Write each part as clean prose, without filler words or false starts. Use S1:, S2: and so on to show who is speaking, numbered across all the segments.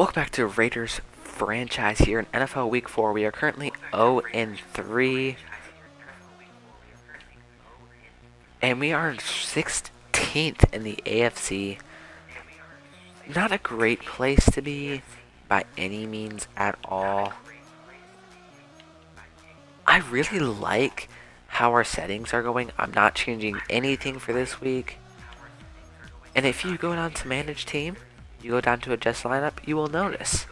S1: Welcome back to Raiders franchise here in NFL Week 4. We are currently 0-3, and we are 16th in the AFC. Not a great place to be by any means at all. I really like how our settings are going. I'm not changing anything for this week. And if you go down to manage team, you go down to adjust lineup, you will notice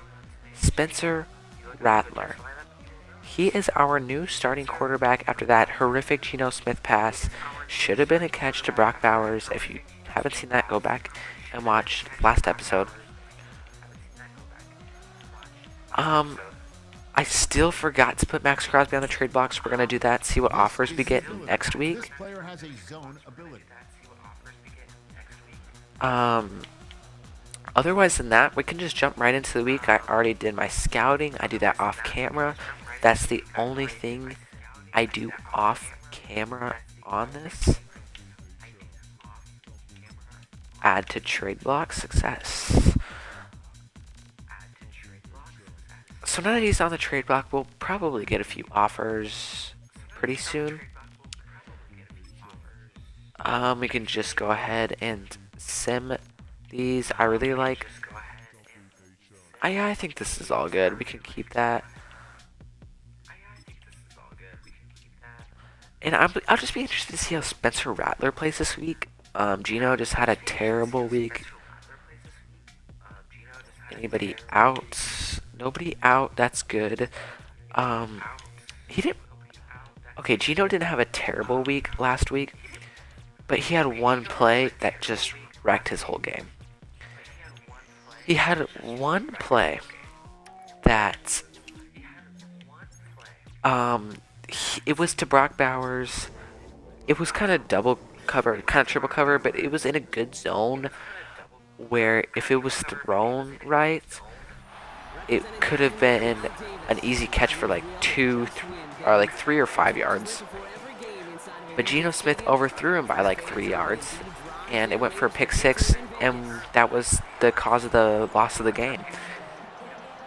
S1: Spencer Rattler. He is our new starting quarterback after that horrific Geno Smith pass. Should have been a catch to Brock Bowers. If you haven't seen that, go back and watch last episode. I still forgot to put Max Crosby on the trade block, so we're going to do that, see what offers we get next week. Otherwise than that, we can just jump right into the week. I already did my scouting. I do that off camera. That's the only thing I do off camera on this. Add to trade block, success. So now that he's on the trade block, we'll probably get a few offers pretty soon. We can just go ahead and sim these. I really like. I think this is all good. We can keep that. And I'll just be interested to see how Spencer Rattler plays this week. Geno just had a terrible week. Anybody out? Nobody out. That's good. He didn't. Okay, Geno didn't have a terrible week last week, but he had one play that just wrecked his whole game. He had one play that it was to Brock Bowers. It was kind of double cover, kind of triple cover, but it was in a good zone where if it was thrown right, it could have been an easy catch for like 3 or 5 yards. But Geno Smith overthrew him by like 3 yards, and it went for a pick six, and that was the cause of the loss of the game.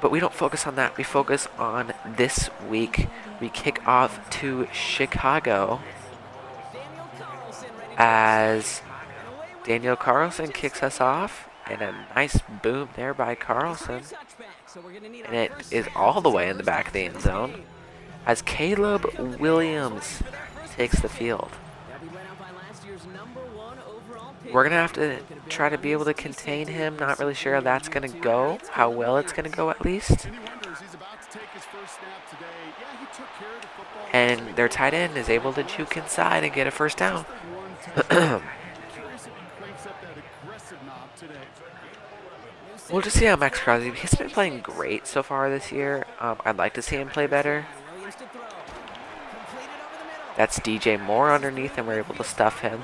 S1: But we don't focus on that. We focus on this week. We kick off to Chicago as Daniel Carlson kicks us off, and a nice boom there by Carlson. And it is all the way in the back of the end zone as Caleb Williams takes the field. We're going to have to try to be able to contain him. Not really sure how that's going to go, how well it's going to go at least. And their tight end is able to juke inside and get a first down. We'll just see how Max Crosby, he's been playing great so far this year. I'd like to see him play better. That's DJ Moore underneath, and we're able to stuff him.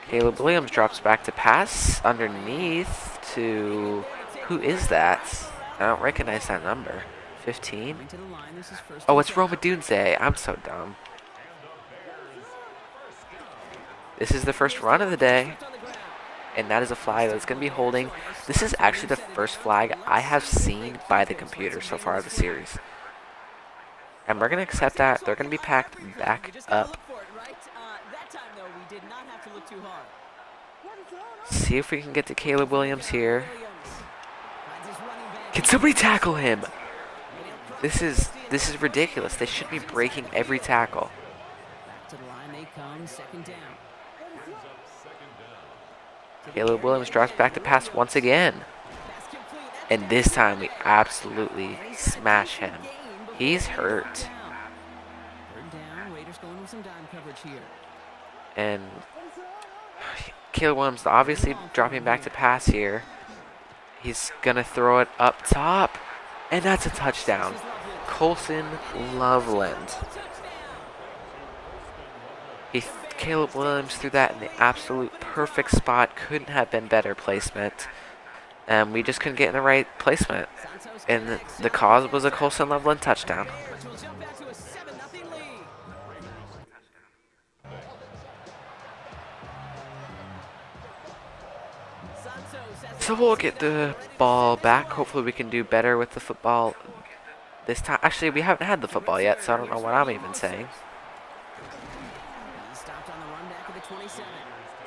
S1: Caleb Williams drops back to pass underneath to... Who is that? I don't recognize that number. 15? Oh, it's Roma Dunze. I'm so dumb. This is the first run of the day, and that is a flag that's going to be holding. This is actually the first flag I have seen by the computer so far of the series. And we're going to accept that. They're going to be packed back up. See if we can get to Caleb Williams here. Can somebody tackle him? This is ridiculous. They should be breaking every tackle. Caleb Williams drops back to pass once again. And this time we absolutely smash him. He's hurt. And Caleb Williams obviously dropping back to pass here. He's going to throw it up top. And that's a touchdown. Colson Loveland. Caleb Williams threw that in the absolute perfect spot. Couldn't have been better placement. And we just couldn't get in the right placement. And the cause was a Colson Loveland touchdown. So we'll get the ball back. Hopefully we can do better with the football this time. Actually, we haven't had the football yet, so I don't know what I'm even saying.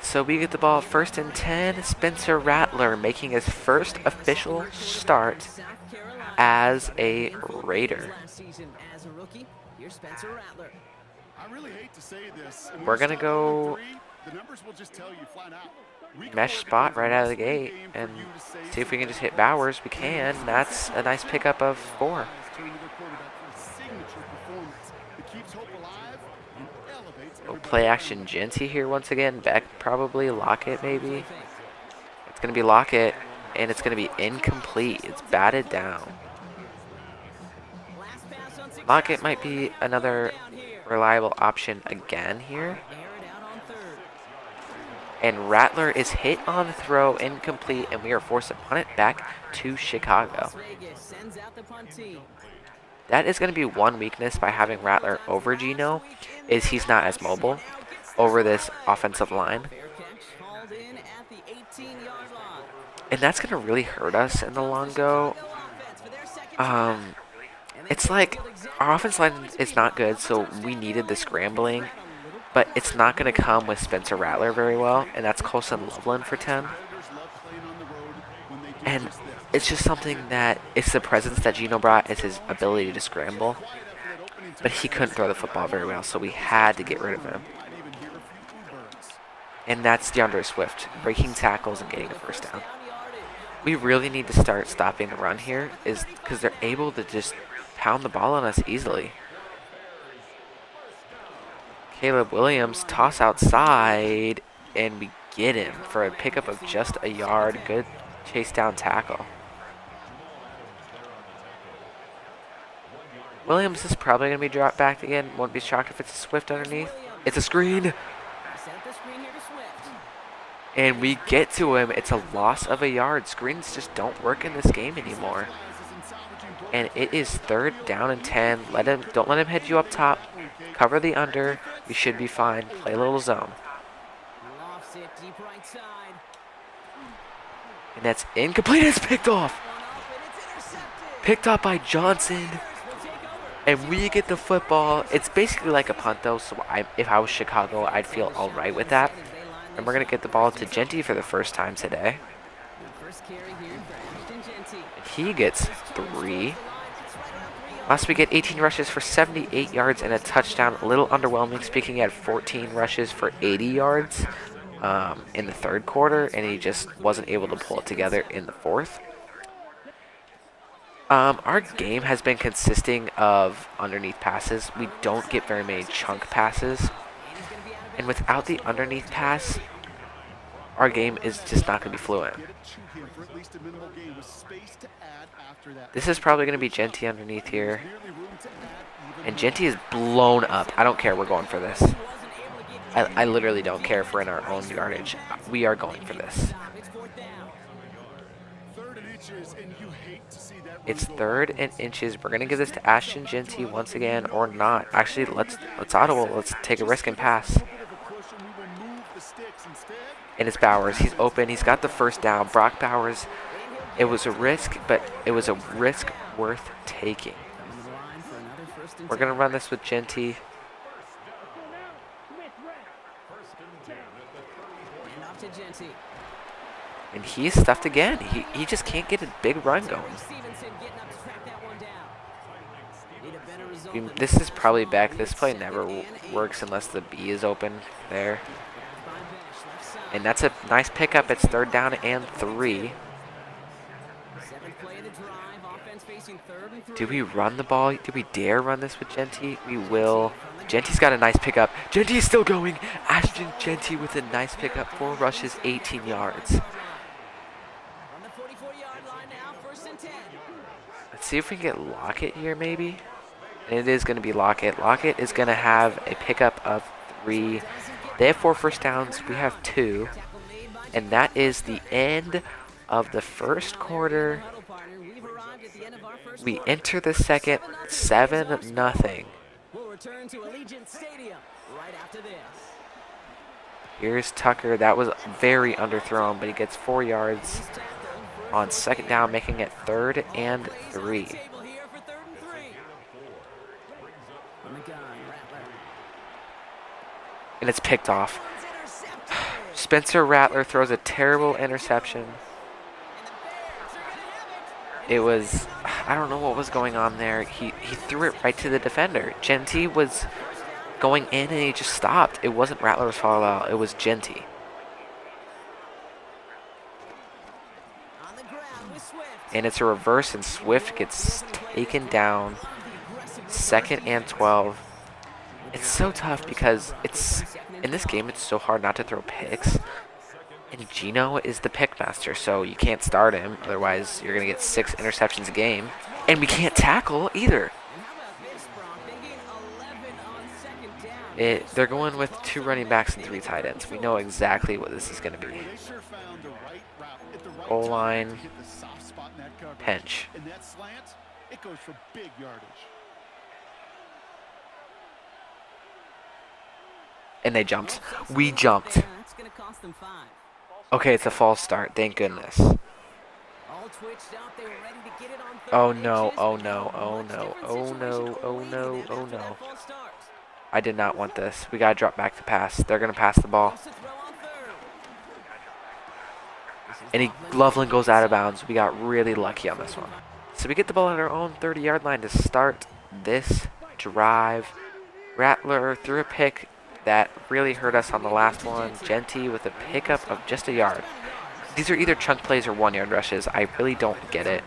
S1: So we get the ball 1st and 10. Spencer Rattler making his first official start as a Raider. We're going to go mesh spot right out of the gate and see if we can just hit Bowers. We can. That's a nice pickup of 4. We'll play action Genty here once again. Beck probably. Lockett maybe. It's going to be Lockett, and it's going to be incomplete. It's batted down. Lockett might be another reliable option again here. And Rattler is hit on the throw, incomplete, and we are forced to punt it back to Chicago. That is going to be one weakness by having Rattler over Geno, is he's not as mobile over this offensive line. And that's going to really hurt us in the long go. It's like our offensive line is not good, so we needed the scrambling. But it's not going to come with Spencer Rattler very well, and that's Colson Loveland for 10. And it's just something that it's the presence that Geno brought is his ability to scramble. But he couldn't throw the football very well, so we had to get rid of him. And that's DeAndre Swift, breaking tackles and getting a first down. We really need to start stopping the run here, is because they're able to just pound the ball on us easily. Caleb Williams toss outside, and we get him for a pickup of just a yard. Good chase down tackle. Williams is probably going to be dropped back again. Won't be shocked if it's a Swift underneath. It's a screen. And we get to him. It's a loss of a yard. Screens just don't work in this game anymore. And it is 3rd down and 10. Don't let him hit you up top. Cover the under. We should be fine. Play a little zone. And that's incomplete. It's picked off. Picked up by Johnson. And we get the football. It's basically like a punt, though. So if I was Chicago, I'd feel all right with that. And we're going to get the ball to Genty for the first time today. He gets 3. Last we get 18 rushes for 78 yards and a touchdown. A little underwhelming. Speaking, he had 14 rushes for 80 yards in the 3rd quarter, and he just wasn't able to pull it together in the 4th. Our game has been consisting of underneath passes. We don't get very many chunk passes. And without the underneath pass, our game is just not going to be fluent. This is probably going to be Genty underneath here. And Genty is blown up. I don't care. We're going for this. I literally don't care if we're in our own yardage. We are going for this. It's 3rd and inches. We're going to give this to Ashton Genty once again, or not. Actually, let's audible. Let's take a risk and pass. And it's Bowers. He's open. He's got the first down. Brock Bowers. It was a risk, but it was a risk worth taking. We're going to run this with Genty. And he's stuffed again. He just can't get a big run going. This is probably back. This play never works unless the B is open there. And that's a nice pickup. It's 3rd down and 3. Do we run the ball? Do we dare run this with Genty? We will. Genty's got a nice pickup. Genty's still going. Ashton Genty with a nice pickup. 4 rushes, 18 yards. Let's see if we can get Lockett here maybe. And it is going to be Lockett. Lockett is going to have a pickup of 3. They have 4 first downs. We have 2. And that is the end of the 1st quarter. We enter the 2nd, 7-0. We'll return to Allegiant Stadium right after this. Here's Tucker. That was very underthrown, but he gets 4 yards on second down, making it 3rd and 3. And it's picked off. Spencer Rattler throws a terrible interception. It was, I don't know what was going on there. He threw it right to the defender. Genty was going in and he just stopped. It wasn't Rattler's fault at all. It was Genty. And it's a reverse, and Swift gets taken down. 2nd and 12. It's so tough because in this game it's so hard not to throw picks. And Gino is the pick master, so you can't start him. Otherwise, you're going to get 6 interceptions a game. And we can't tackle either. They're going with 2 running backs and 3 tight ends. We know exactly what this is going to be. Goal line, pinch. And they jumped. We jumped. Okay, it's a false start. Thank goodness. Oh no, oh no, oh no, oh no, oh no, oh no. I did not want this. We gotta drop back to pass. They're gonna pass the ball. And Loveland goes out of bounds. We got really lucky on this one. So we get the ball at our own 30-yard line to start this drive. Rattler threw a pick that really hurt us on the last one. Genty with a pickup of just a yard. These are either chunk plays or 1-yard rushes. I really don't get it.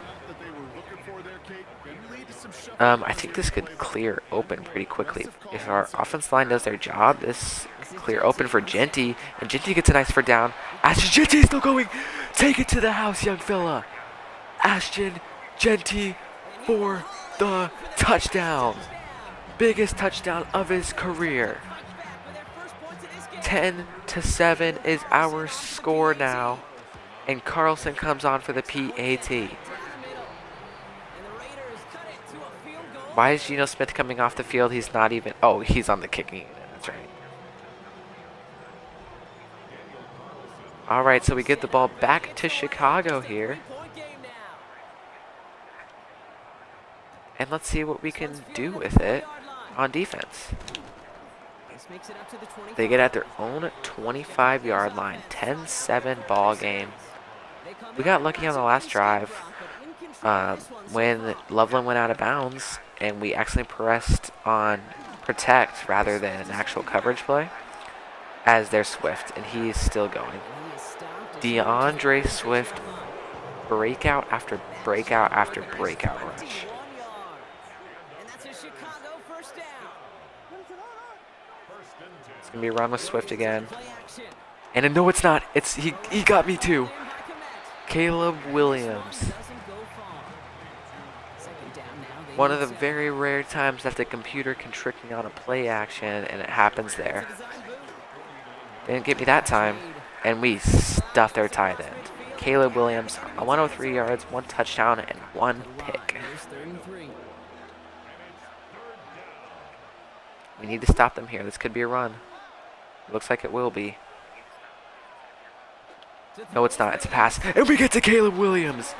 S1: I think this could clear open pretty quickly. If our offense line does their job, this could clear open for Genty. And Genty gets a nice first down. Ashton Genty is still going. Take it to the house, young fella. Ashton Genty for the touchdown. Biggest touchdown of his career. 10-7 is our score now. And Carlson comes on for the PAT. Why is Geno Smith coming off the field? He's not even... Oh, he's on the kicking unit. That's right. All right, so we get the ball back to Chicago here. And let's see what we can do with it on defense. They get at their own 25-yard line. 10-7 ball game. We got lucky on the last drive when Loveland went out of bounds and we accidentally pressed on protect rather than an actual coverage play as their Swift, and he's still going. DeAndre Swift, breakout after breakout after breakout rush. It's going to be a run with Swift again. And no, it's not. He got me too. Caleb Williams. One of the very rare times that the computer can trick me on a play action, and it happens there. Didn't get me that time, and we stuffed their tight end. Caleb Williams, 103 yards, 1 touchdown, and 1 pick. We need to stop them here. This could be a run. Looks like it will be. No, it's not. It's a pass. And we get to Caleb Williams.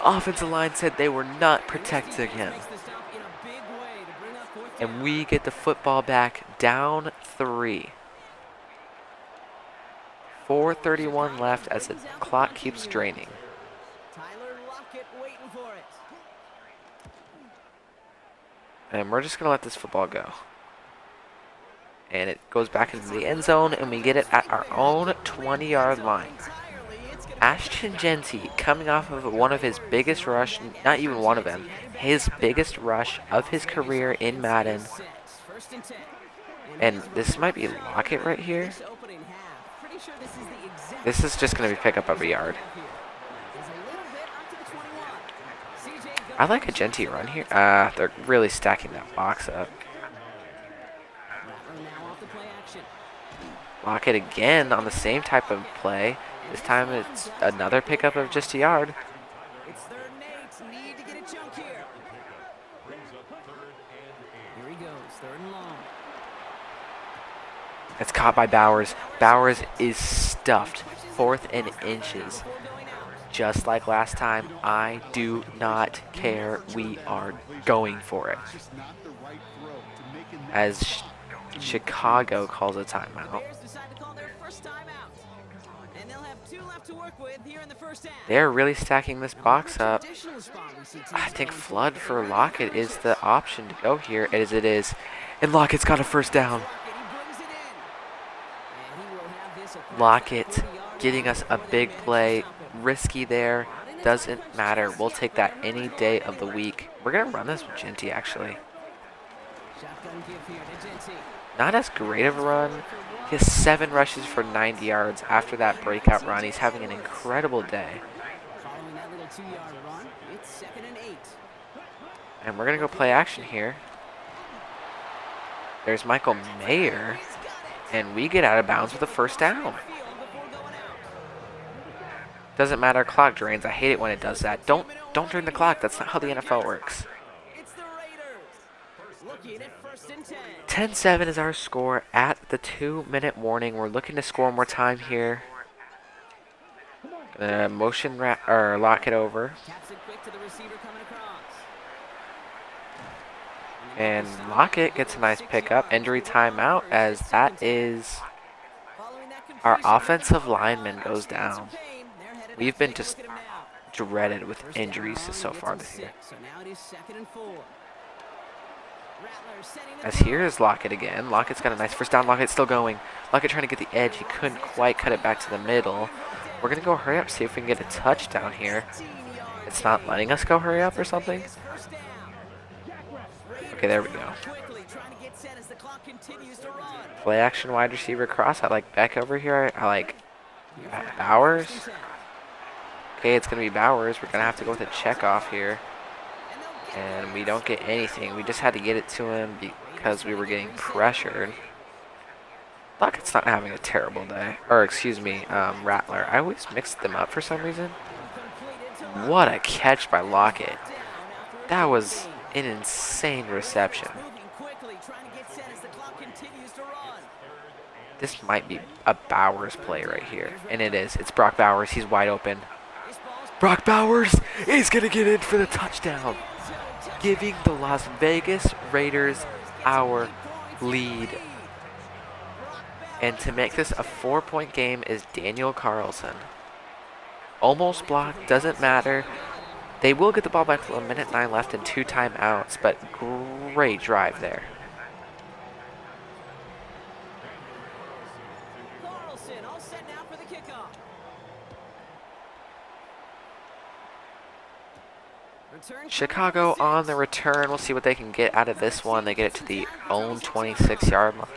S1: Offensive line said they were not protecting him. And we get the football back, down 3. 4:31 left as the clock keeps draining. And we're just going to let this football go. And it goes back into the end zone, and we get it at our own 20-yard line. Ashton Genty coming off of one of his biggest rush, not even one of them, his biggest rush of his career in Madden. And this might be Lockett right here. This is just going to be pick up of a yard. I like a Genty run here. They're really stacking that box up. Lockett again on the same type of play. This time it's another pickup of just a yard.
S2: It's 3rd and 8. Need to get a chunk here. Here he goes, 3rd and long.
S1: It's caught by Bowers. Bowers is stuffed. 4th and inches. Just like last time, I do not care. We are going for it. As Chicago calls a timeout. They're really stacking this box up. I think flood for Lockett is the option to go here, as it is. And Lockett's got a first down. Lockett getting us a big play. Risky there. Doesn't matter. We'll take that any day of the week. We're going to run this with Genty, actually. Not as great of a run. He has 7 rushes for 90 yards after that breakout run. He's having an incredible day. And we're going to go play action here. There's Michael Mayer. And we get out of bounds with a first down. Doesn't matter, clock drains. I hate it when it does that. Don't drain the clock. That's not how the NFL works. 10-7 is our score at the 2-minute warning. We're looking to score more time here. Motion lock it over. And Lockett gets a nice pickup. Injury timeout, as that is our offensive lineman goes down. We've been just dreaded with injuries so far this year. As here is Lockett again. Lockett's got a nice first down. Lockett's still going. Lockett trying to get the edge. He couldn't quite cut it back to the middle. We're going to go hurry up, see if we can get a touchdown here. It's not letting us go hurry up or something. Okay, there we go. Play action wide receiver cross. I like Beck over here. I like Bowers. Okay, it's going to be Bowers. We're going to have to go with a check off here. And we don't get anything. We just had to get it to him because we were getting pressured. Lockett's not having a terrible day. Or, excuse me, Rattler. I always mix them up for some reason. What a catch by Lockett. That was an insane reception. This might be a Bowers play right here. And it is. It's Brock Bowers. He's wide open. Brock Bowers is going to get in for the touchdown, giving the Las Vegas Raiders our lead. And to make this a 4-point game is Daniel Carlson. Almost blocked, doesn't matter. They will get the ball back with 1:09 left and 2 timeouts, but great drive there.
S2: Carlson all set now for the kickoff.
S1: Chicago on the return. We'll see what they can get out of this one. They get it to the own 26-yard line.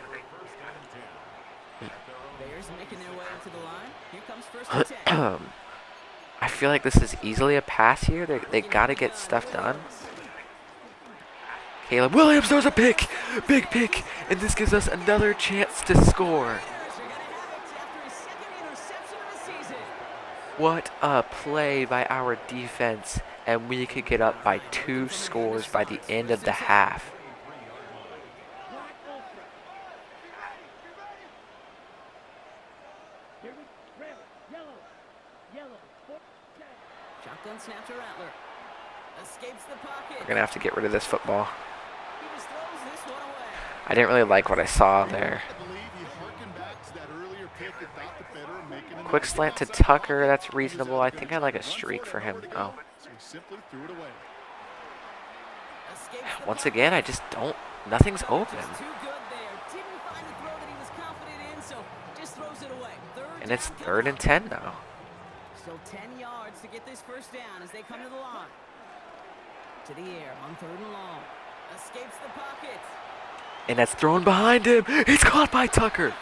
S1: I feel like this is easily a pass here. They got to get stuff done. Caleb Williams throws a pick. Big pick. And this gives us another chance to score. What a play by our defense. And we could get up by 2 scores by the end of the half.
S2: Shotgun snap to Rattler. Escapes the pocket.
S1: We're going to have to get rid of this football.
S2: He just throws this one away.
S1: I didn't really like what I saw there. Quick slant to Tucker. That's reasonable. I think I like a streak for him. Oh. Once again, I just don't. Nothing's open. And it's 3rd and 10 now.
S2: Still 10 yards to get this first down as they come to the line. To the air on 3rd and long. Escapes the pocket.
S1: And that's thrown behind him. It's caught by Tucker.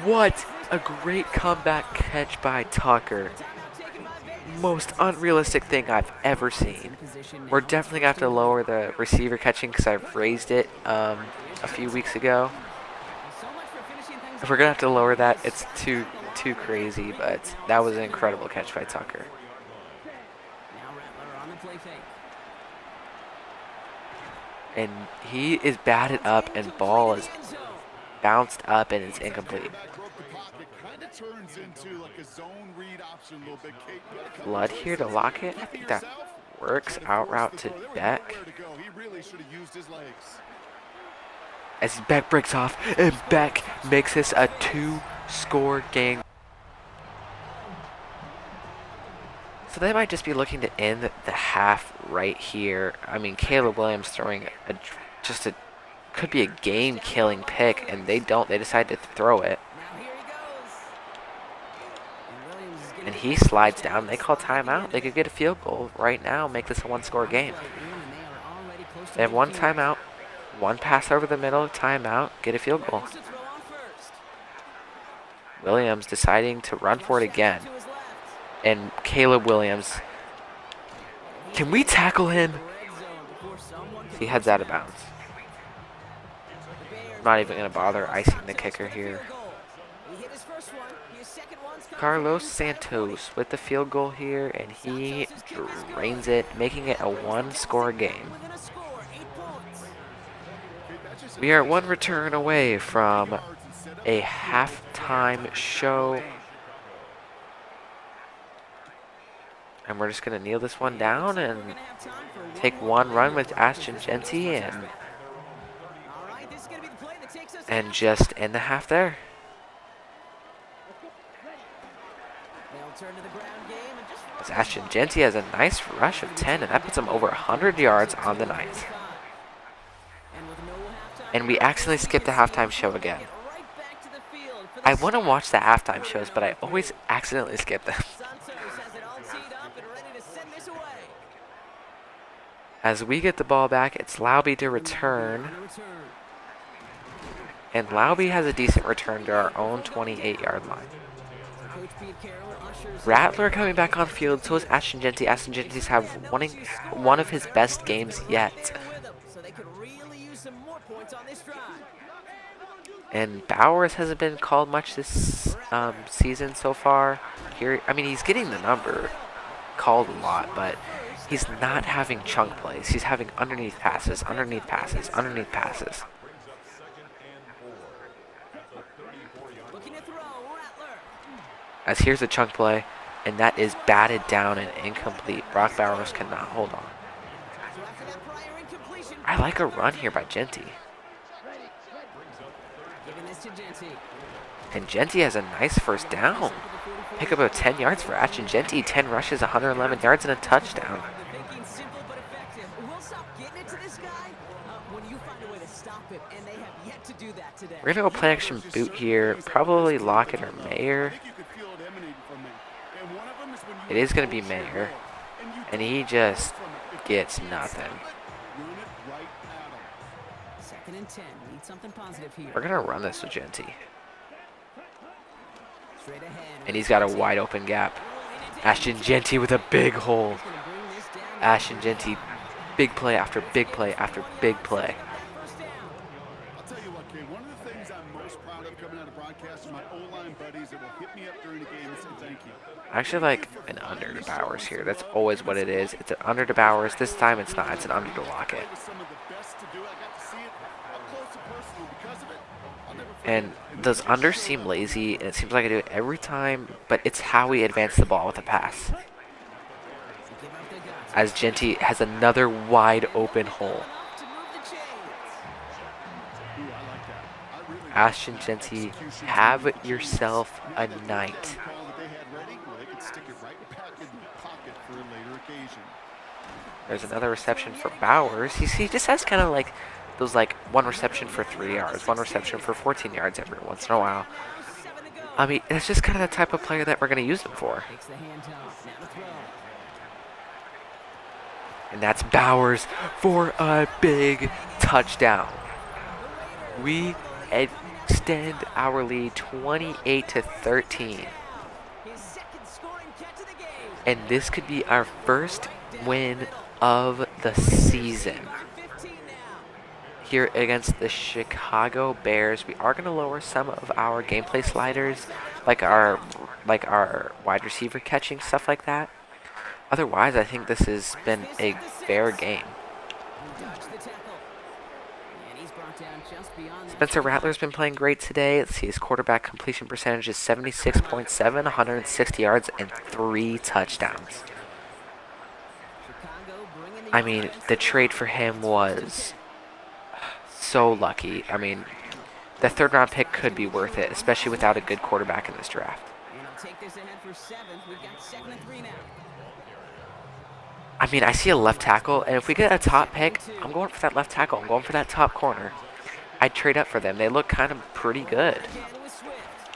S1: What a great comeback catch by Tucker. Most unrealistic thing I've ever seen. We're definitely going to have to lower the receiver catching because I've raised it a few weeks ago. If we're going to have to lower that, it's too crazy, but that was an incredible catch by Tucker. And he is batted up and ball is bounced up and it's incomplete. Flood here to lock it. I think that works. Out route to Beck. As Beck breaks off, and Beck makes this a 2-score game. So they might just be looking to end the half right here. I mean, Caleb Williams throwing just a could be a game-killing pick, and they don't. They decide to throw it. And he slides down. They call timeout. They could get a field goal right now, make this a 1-score game. They have one timeout, one pass over the middle, timeout, get a field goal. Williams deciding to run for it again. And Caleb Williams. Can we tackle him? He heads out of bounds. I'm not even going to bother icing the kicker here. Carlos Santos with the field goal here, and he drains it, making it a 1-score game. We are 1 return away from a halftime show. And we're just going to kneel this one down and take one run with Ashton Genty and just end the half there. As Ashton Genty has a nice rush of 10, and that puts him over 100 yards on the night. And we accidentally skipped the halftime show again. I want to watch the halftime shows, but I always accidentally skip them. As we get the ball back, it's Lauby to return. And Lauby has a decent return to our own 28-yard line. Rattler coming back on field, so is Ashton Genty. Ashton Genty's have one of his best games yet. And Bowers hasn't been called much this season so far. Here, I mean, he's getting the number called a lot, but he's not having chunk plays. He's having underneath passes, underneath passes, underneath passes. As here's a chunk play, and that is batted down and incomplete. Brock Bowers cannot hold on. I like a run here by Genty. And Genty has a nice first down. Pick up a 10 yards for Ashton Genty. 10 rushes, 111 yards, and a touchdown. We're going to go play action boot here. Probably Lockett or Mayer. It is going to be Mayer. And he just gets nothing. We're going to run this with Genty. And he's got a wide open gap. Ashton Genty with a big hole. Ashton Genty, big play after big play after big play.
S3: I'll tell you what, Kane, one of the things I'm most proud of coming out of broadcast are my O-line buddies that will hit me up during the game and say thank you.
S1: I actually like an under to Bowers here. That's always what it is. It's an under to Bowers. This time it's not. It's an under to Lockett. And those unders seem lazy, and it seems like I do it every time, but it's how we advance the ball with a pass. As Genty has another wide open hole. Ashton Genty, have yourself a night. There's another reception for Bowers. He just has kind of like those like one reception for 3 yards, one reception for 14 yards every once in a while. I mean, it's just kind of the type of player that we're going to use him for. And that's Bowers for a big touchdown. We extend our lead 28-13. And this could be our first win of the season. Here against the Chicago Bears, we are going to lower some of our gameplay sliders, like our wide receiver catching, stuff like that. Otherwise, I think this has been a fair game.
S2: just beyond that
S1: Spencer
S2: 25.
S1: Rattler's been playing great today. Let's see, his quarterback completion percentage is 76.7, 160 yards, and 3 touchdowns.
S2: Chicago bringing the
S1: I mean,
S2: offense
S1: the
S2: to
S1: trade
S2: life.
S1: for him
S2: It's 1st and 10.
S1: was so lucky. I mean, the third round pick could be worth it, especially without a good quarterback in this draft.
S2: And he'll take this ahead for 7. We've got 2nd and 3 now.
S1: I mean, I see a left tackle, and if we get a top pick, I'm going for that left tackle. I'm going for that top corner. I'd trade up for them. They look kind of pretty good.
S2: Again with Swift.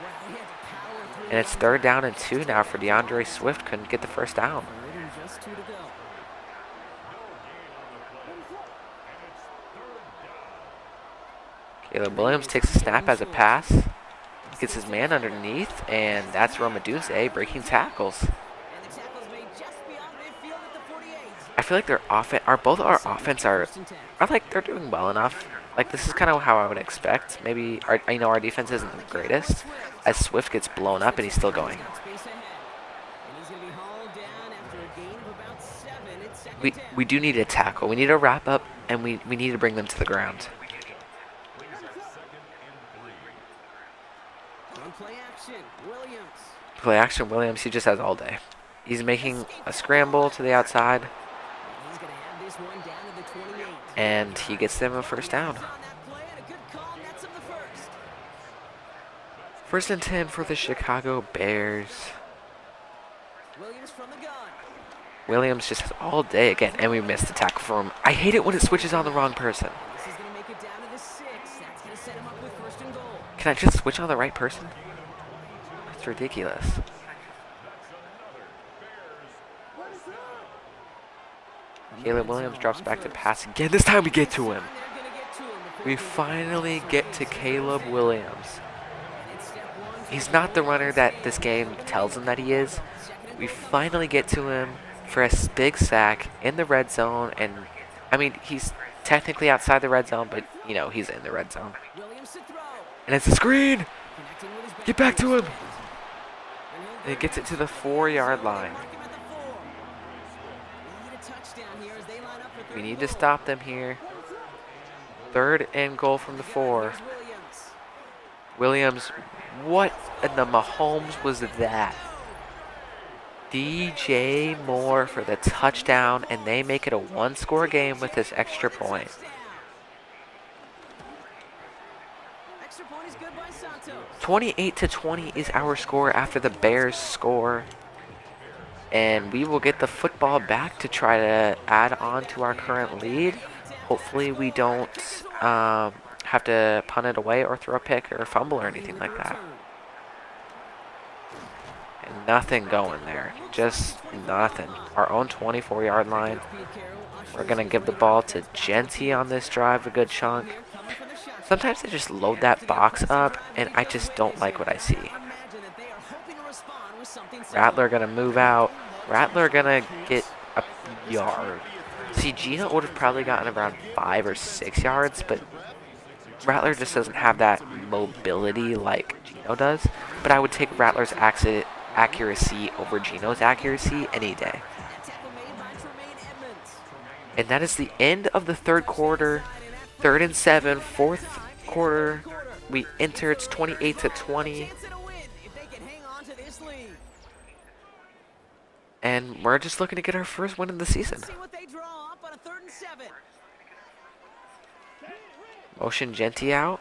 S2: Well, he had to power through
S1: And it's
S2: on
S1: 3rd
S2: that.
S1: down and 2 now for DeAndre Swift. Couldn't get the first down.
S2: 3rd and just 2 to go.
S1: Caleb Williams takes a snap as a pass. Gets his man underneath, and that's Romadunze breaking tackles.
S2: And the tackle's made just beyond midfield at the 48.
S1: I feel like both our offense are like they're doing well enough. Like this is kind of how I would expect. Maybe our defense isn't the greatest, as Swift gets blown up and he's still going.
S2: Space ahead. And he's going to be hauled down after a gain of about 7. It's 2nd down.
S1: We do need a tackle. We need a wrap up, and we need to bring them to the ground.
S2: On play action, Williams.
S1: Play action Williams, he just has all day. He's making a scramble to the outside,
S2: And he's going to have this one down to the 28.
S1: and he gets them a first down.
S2: On that play and a good call nets him the first.
S1: 1st and 10 for the Chicago Bears.
S2: Williams from the gun.
S1: Williams just has all day again, and we missed the tackle from him. I hate it when it switches on the wrong person.
S2: This is going to make it down to the 6. That's going to set him up with 1st and goal.
S1: Can I just switch on the right person? It's ridiculous. Caleb Williams drops back to pass again. This time we get to him.
S2: They're going to get to him before
S1: We
S2: he gets
S1: finally
S2: back.
S1: get to Caleb Williams.
S2: And it's step 1 for
S1: He's
S2: the
S1: not the
S2: Bears.
S1: runner that this game tells him that he is. We finally get to him for a big sack in the red zone. And, I mean, he's technically outside the red zone, but, you know, he's in the red zone.
S2: Williams to throw.
S1: And it's a screen!
S2: Connecting with his
S1: Get back to him!
S2: And
S1: And he gets it to the 4-yard line. We need to stop them here. 3rd and goal from the 4. Williams, what in the Mahomes was that? DJ Moore for the touchdown, and they make it a 1-score game with this extra point.
S2: Extra point is good by Santos.
S1: 28-20 is our score after the Bears score. And we will get the football back to try to add on to our current lead. Hopefully we don't have to punt it away or throw a pick or fumble or anything like that. And nothing going there. Just nothing. Our own 24-yard line. We're going to give the ball to Genty on this drive a good chunk. Sometimes they just load that box up, and I just don't like what I see. Rattler going to move out. Rattler going to get a yard. See, Gino would have probably gotten around 5 or 6 yards, but Rattler just doesn't have that mobility like Gino does. But I would take Rattler's accuracy over Gino's accuracy any day. And that is the end of the 3rd quarter. 3rd and 7, 4th quarter. We enter. It's 28-20. And we're just looking to get our first win of the season. Motion Genty out.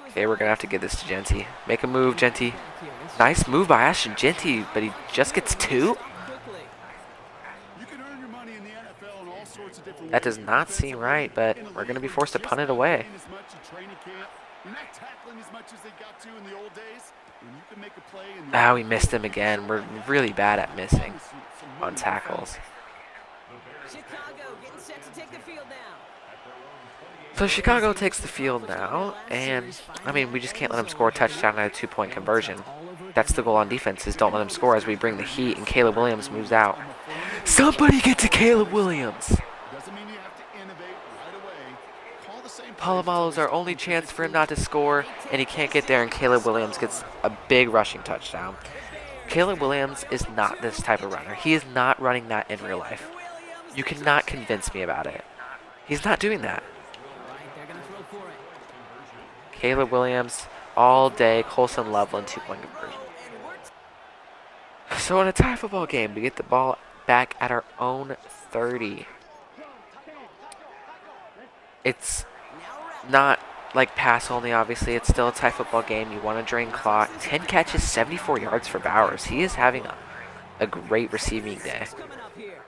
S1: Okay, we're going to have to give this to Genty. Make a move, Genty. Nice move by Ashton Genty, but he just gets 2?
S3: You can earn your money in the NFL in all sorts of different
S1: That
S3: ways.
S1: does not seem right, but we're going to be forced to punt it away.
S3: You're not tackling as much as they got to in the old days. When you can make a play in the
S1: Ah, we missed him again. We're really bad at missing on tackles.
S2: Chicago getting set to take the field now.
S1: So Chicago takes the field now, and, I mean, we just can't let them score a touchdown at a 2-point conversion. That's the goal on defense, is don't let them score as we bring the heat, and Caleb Williams moves out. Somebody get to Caleb Williams!
S3: doesn't mean you have to innovate right away. Call the same
S1: Palomalo's our only chance for him not to score, and he can't get there, and Caleb Williams gets a big rushing touchdown. Caleb Williams is not this type of runner. He is not running that in real life. You cannot convince me about it. He's not doing that.
S2: All right, they're going to throw for it.
S1: Caleb Williams all day. Colson Loveland 2-point conversion.
S2: And we're
S1: So in a tie football game, we get the ball back at our own 30. It's not like pass only, obviously. It's still a tie football game. You want to drain clock. 10 catches, 74 yards for Bowers. He is having a great receiving day.
S2: coming up here.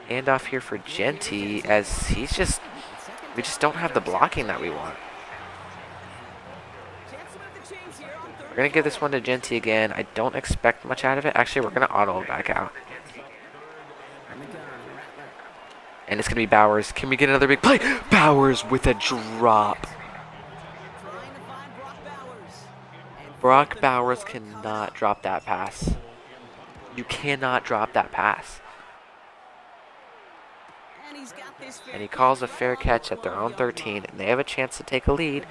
S1: Hand off here for Genty as we just don't have the blocking that we want.
S2: Chance to move the chains here on third.
S1: We're going to give this one to Genty again. I don't expect much out of it. Actually, we're going to auto it back out.
S2: On the gun, Rattler.
S1: And it's going to be Bowers. Can we get another big play? Bowers with a drop.
S2: Trying to find Brock Bowers. And
S1: Brock Bowers cannot drop that pass. You cannot drop that pass.
S2: And he's got this fair
S1: And he calls a
S2: catch
S1: fair
S2: right
S1: catch
S2: on
S1: at their
S2: the
S1: own
S2: 12-yard
S1: 13, and they have a chance to take a lead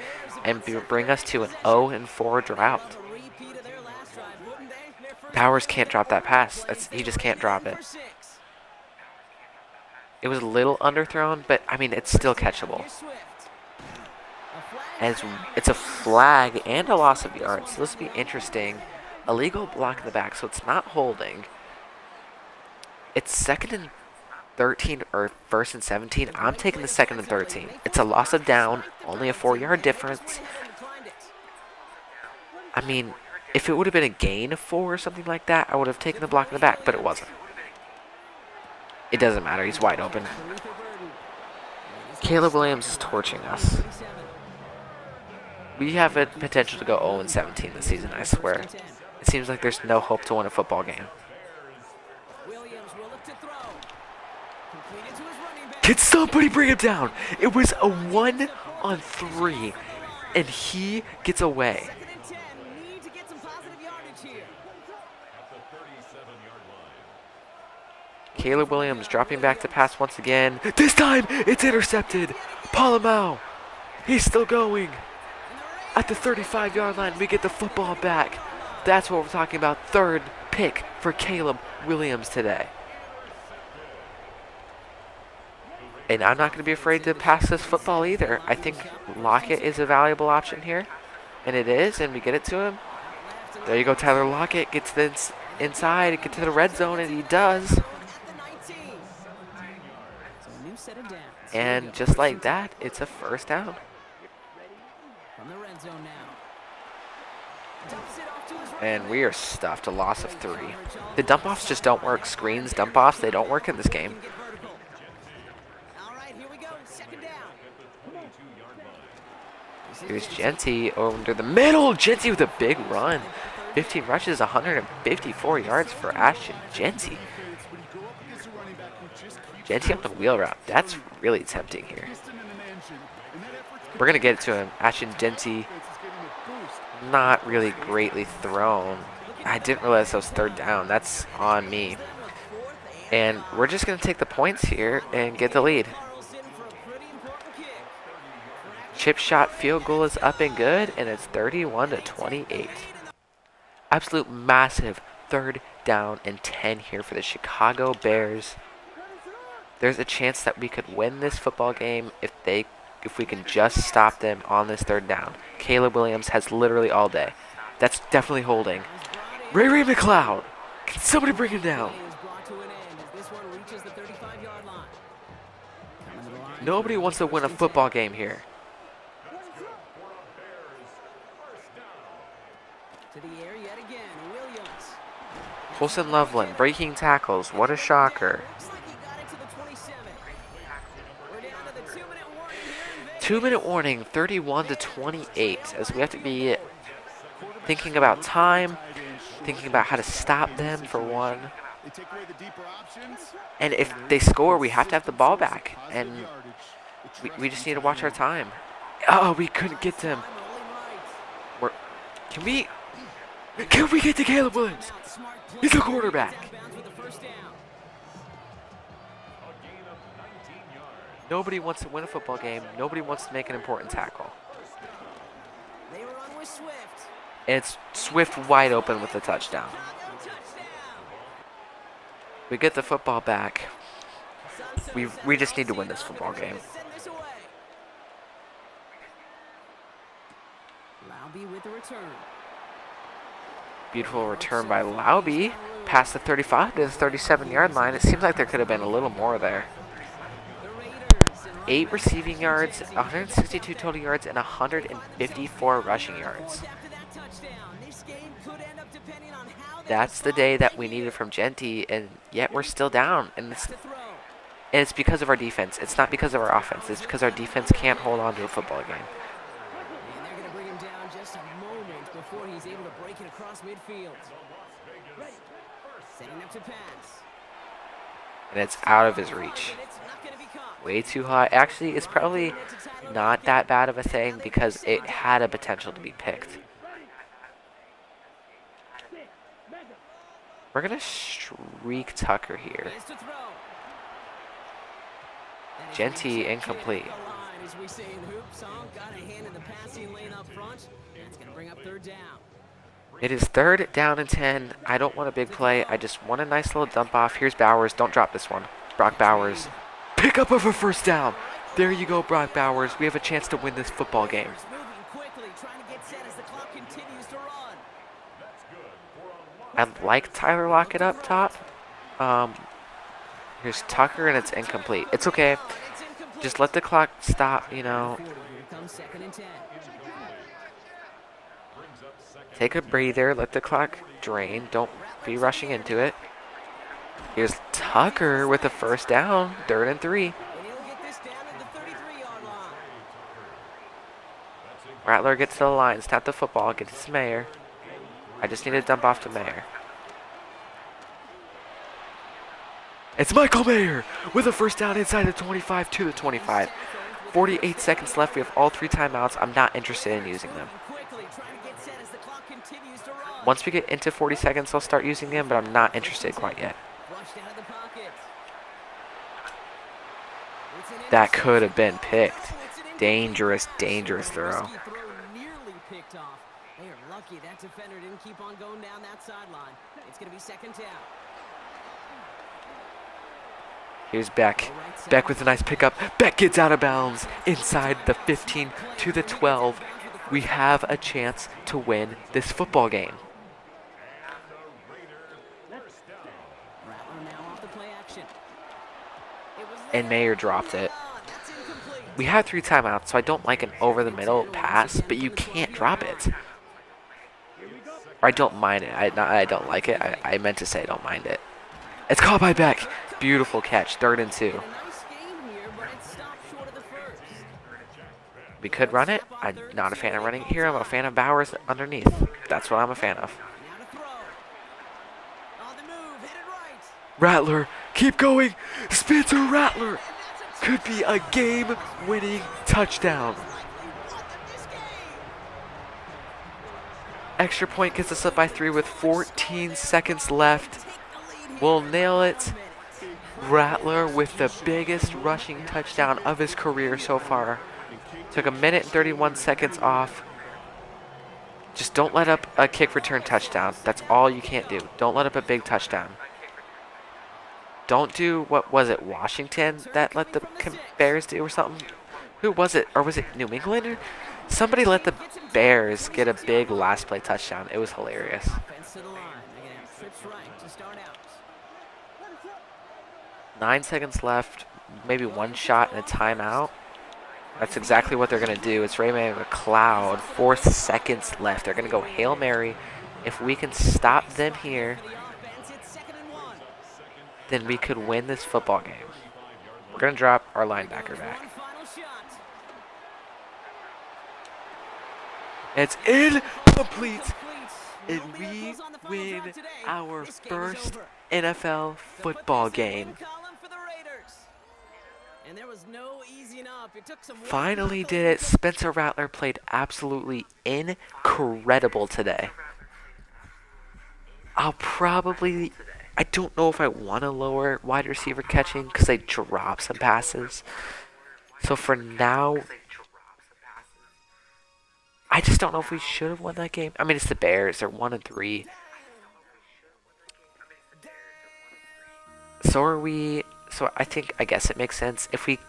S1: and bring us to an 0-4 drought.
S2: line. A repeat of their last drive, wouldn't they? Their first
S1: Bowers can't drop that pass. He just can't drop it.
S2: for 6.
S1: It was a little underthrown, but I mean, it's still catchable.
S2: Here's Swift. A flag
S1: As
S2: down.
S1: it's a flag and a loss of yards, so this will be interesting. Illegal block in the back, so it's not holding. It's 2nd and 13 or 1st and 17. I'm taking the 2nd and 13. It's a loss of down, only a 4-yard difference. I mean, if it would have been a gain of 4 or something like that, I would have taken the block in the back, but it wasn't. It doesn't matter. He's wide open. Caleb Williams is torching us. We have a potential to go 0-17 this season, I swear. It seems like there's no hope to win a football game.
S2: Williams will look to throw. Completed to his running back.
S1: Can somebody bring him down? It was a 1-on-3, and he gets away.
S2: 2nd and 10. Need to get some positive yardage here.
S1: Caleb Williams dropping back to pass once again. This time, it's intercepted. Palamau, he's still going. At the 35-yard line, we get the football back. That's what we're talking about. 3rd pick for Caleb Williams today. And I'm not going to be afraid to pass this football either. I think Lockett is a valuable option here. And it is, and we get it to him. There you go, Tyler Lockett gets this inside, get to the red zone, and he does.
S2: At the 19. So a new set of downs.
S1: And just like that, it's a first down.
S2: From the red zone now. Dumps it off to his right.
S1: And we are stuffed, a loss of 3. The dump-offs just don't work. Screens, dump-offs, they don't work in this game.
S2: Get vertical. All right, here we go. 2nd down.
S1: Here's Genty over the middle. Genty with a big run. 15 rushes, 154 yards for Ashton Genty. Genty on the wheel route. That's really tempting here. We're going to get it to him. Ashton Genty, not really greatly thrown. I didn't realize that was 3rd down. That's on me. And we're just going to take the points here and get the lead.
S2: Carlson for a pretty important kick.
S1: Chip shot field goal is up and good, and it's 31-28. Absolute massive 3rd down and 10 here for the Chicago Bears. There's a chance that we could win this football game if we can just stop them on this 3rd down. Caleb Williams has literally all day. That's definitely holding. Ray McLeod, can somebody bring him down?
S2: Is brought to an end as this one reaches the 35-yard line. Coming to the line.
S1: Nobody wants to win a football game here.
S2: To the air yet again. Williams.
S1: Colson Loveland breaking tackles. What a shocker.
S2: Looks like he got it to the 27. We're down to the 2-minute warning here in Vegas.
S1: 2-minute warning, 31-28, as we have to be thinking about time, thinking about how to stop them for one.
S3: They take away the deeper options.
S1: And if they score, we have to have the ball back. And we just need to watch our time. Oh, we couldn't get them. We're, can we get to Caleb Williams? He's a quarterback. Nobody wants to win a football game. Nobody wants to make an important tackle.
S2: They run with Swift.
S1: And it's Swift wide open with the touchdown.
S2: Touchdown.
S1: We get the football back. We just need to win this football game.
S2: Laube with the return.
S1: Beautiful return by Laube. Past the 35 to the 37-yard line. It seems like there could have been a little more there. 8 receiving yards, 162 total yards, and 154 rushing yards. That's the day that we needed from Genty, and yet we're still down. And it's because of our defense. It's not because of our offense. It's because our defense can't hold on to a football game.
S2: And they're going to bring him down just a moment before he's able to break it across midfield. Setting up to pass.
S1: And it's out of his reach. Way too high. Actually, it's probably not that bad of a thing because it had a potential to be picked. We're going to streak Tucker here. Genty incomplete. It is 3rd down and 10. I don't want a big play. I just want a nice little dump off. Here's Bowers. Don't drop this one. Brock Bowers. Pick up of a first down. There you go, Brock Bowers. We have a chance to win this football game. I like Tyler Lockett up top. Here's Tucker, and it's incomplete. It's okay. Just let the clock stop, you know. Take a breather. Let the clock drain. Don't be rushing into it. Here's Tucker with the first down. 3rd and 3. Rattler gets to the line. Snap the football. Get it to Mayer. I just need to dump off to Mayer. It's Michael Mayer with a first down inside the 25 to the 25. 48 seconds left. We have all 3 timeouts. I'm not interested in using them. Once we get into 40 seconds, I'll start using them, but I'm not interested quite yet. That could have been picked. Dangerous, dangerous throw.
S2: They are lucky that defender didn't keep on going down that sideline. It's going to be 2nd down.
S1: Here's Beck. Beck with a nice pickup. Beck gets out of bounds inside the 15 to the 12. We have a chance to win this football game. And Mayer dropped it. We have 3 timeouts, so I don't like an over-the-middle pass, but you can't drop it. Or I don't mind it. I don't like it. I meant to say I don't mind it. It's caught by Beck. Beautiful catch. 3rd and 2. We could run it. I'm not a fan of running it here. I'm a fan of Bowers underneath. That's what I'm a fan of. Rattler. Keep going. Spencer Rattler. Could be a game-winning touchdown. Extra point gets us up by 3 with 14 seconds left. We'll nail it. Rattler with the biggest rushing touchdown of his career so far. Took 1 minute and 31 seconds off. Just don't let up a kick return touchdown. That's all you can't do. Don't let up a big touchdown. Don't do, what was it, Washington that let the Bears do or something? Who was it? Or was it New England? Somebody let the Bears get a big last play touchdown. It was hilarious. 9 seconds left. Maybe 1 shot and a timeout. That's exactly what they're going to do. It's Ray McLeod. 4 seconds left. They're going to go Hail Mary. If we can stop them here, then we could win this football game. We're going to drop our linebacker back. It's incomplete. And we win our first NFL football game. Finally did it. Spencer Rattler played absolutely incredible today. I don't know if I want to lower wide receiver catching because they drop some passes. So for now, I just don't know if we should have won that game. I mean, it's the Bears. They're 1 and 3. So are we. So I guess it makes sense if we.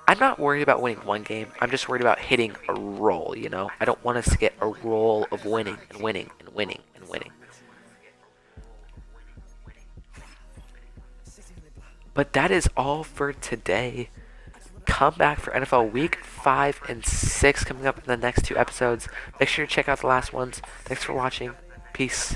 S1: I'm not worried about winning one game. I'm just worried about hitting a roll. I don't want us to get a roll of winning and winning and winning and winning. But that is all for today. Come back for NFL Week 5 and 6 coming up in the next 2 episodes. Make sure to check out the last ones. Thanks for watching. Peace.